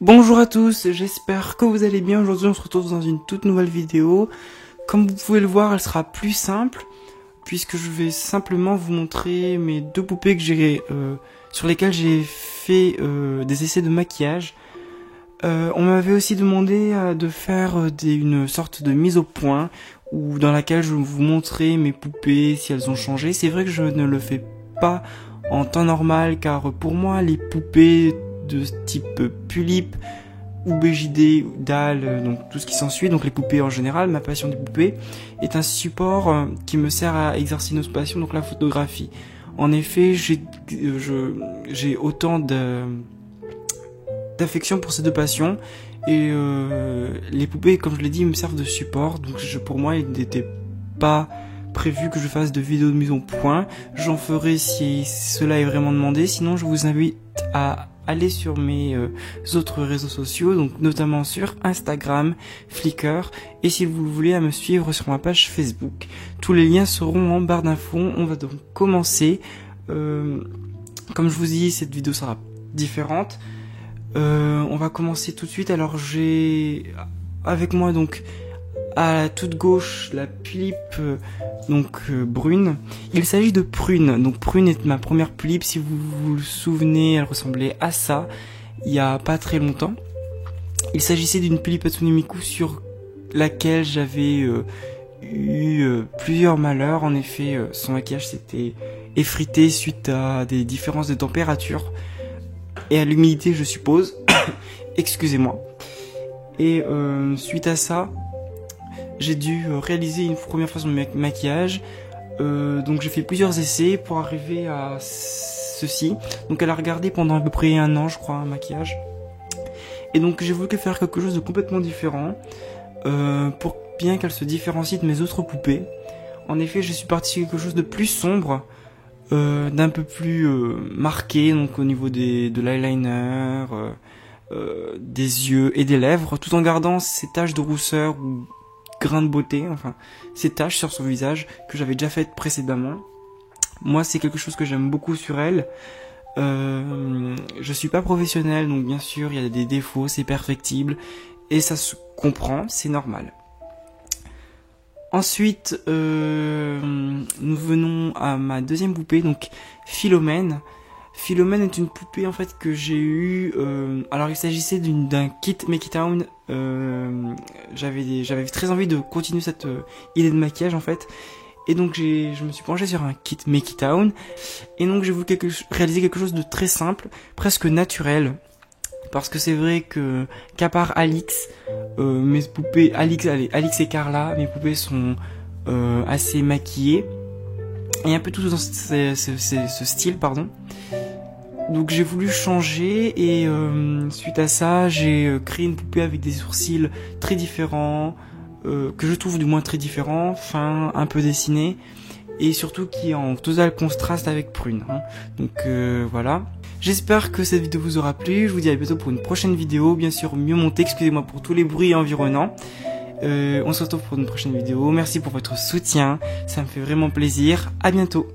Bonjour à tous, j'espère que vous allez bien. Aujourd'hui on se retrouve dans une toute nouvelle vidéo. Comme vous pouvez le voir, elle sera plus simple puisque je vais simplement vous montrer mes deux poupées que sur lesquelles j'ai fait des essais de maquillage. On m'avait aussi demandé de faire une sorte de mise au point dans laquelle je vais vous montrer mes poupées si elles ont changé. C'est vrai que je ne le fais pas en temps normal car pour moi les poupées de type Pulip ou BJD, Dalle, donc tout ce qui s'ensuit, donc les poupées en général, ma passion des poupées, est un support qui me sert à exercer une autre passion, donc la photographie. En effet, j'ai autant d'affection pour ces deux passions, et les poupées, comme je l'ai dit, me servent de support, donc pour moi, il n'était pas prévu que je fasse de vidéos de mise au point. J'en ferai si cela est vraiment demandé, sinon je vous invite à aller sur mes autres réseaux sociaux, donc notamment sur Instagram, Flickr, et si vous le voulez à me suivre sur ma page Facebook. Tous les liens seront en barre d'infos. On va donc commencer. Comme je vous dis, cette vidéo sera différente. On va commencer tout de suite. Alors j'ai avec moi donc à la toute gauche la Pulip brune. Il s'agit de Prune. Donc Prune est ma première Pulip. Si vous vous le souvenez, elle ressemblait à ça il y a pas très longtemps. Il s'agissait d'une Pulip Hatsune Miku sur laquelle j'avais eu plusieurs malheurs. En effet, son maquillage s'était effrité suite à des différences de température et à l'humidité, je suppose. Excusez-moi. Et suite à ça, j'ai dû réaliser une première fois son maquillage. Donc j'ai fait plusieurs essais pour arriver à ceci. Donc elle a regardé pendant à peu près un an, je crois, un maquillage. Et donc j'ai voulu faire quelque chose de complètement différent pour bien qu'elle se différencie de mes autres poupées. En effet, je suis parti sur quelque chose de plus sombre, d'un peu plus marqué, donc au niveau de l'eyeliner, des yeux et des lèvres, tout en gardant ces taches de rousseur ou grain de beauté, enfin ces taches sur son visage que j'avais déjà faites précédemment. Moi, c'est quelque chose que j'aime beaucoup sur elle. Je suis pas professionnel, donc bien sûr il y a des défauts, c'est perfectible et ça se comprend, c'est normal. Ensuite, nous venons à ma deuxième poupée, donc Philomène. Philomène est une poupée en fait que j'ai eu. Alors il s'agissait d'un kit Make It Town. J'avais très envie de continuer cette idée de maquillage en fait, et donc je me suis penché sur un kit Make It Town, et donc j'ai voulu réaliser quelque chose de très simple, presque naturel, parce que c'est vrai que qu'à part Alix, mes poupées Alix et Carla, mes poupées sont assez maquillées et un peu tout dans ce style, pardon. Donc j'ai voulu changer et suite à ça j'ai créé une poupée avec des sourcils très différents, que je trouve du moins très différents, fins, un peu dessinés, et surtout qui est en total contraste avec Prune, hein. Donc voilà. J'espère que cette vidéo vous aura plu. Je vous dis à bientôt pour une prochaine vidéo, bien sûr mieux montée, excusez-moi pour tous les bruits environnants. On se retrouve pour une prochaine vidéo. Merci pour votre soutien, ça me fait vraiment plaisir. À bientôt.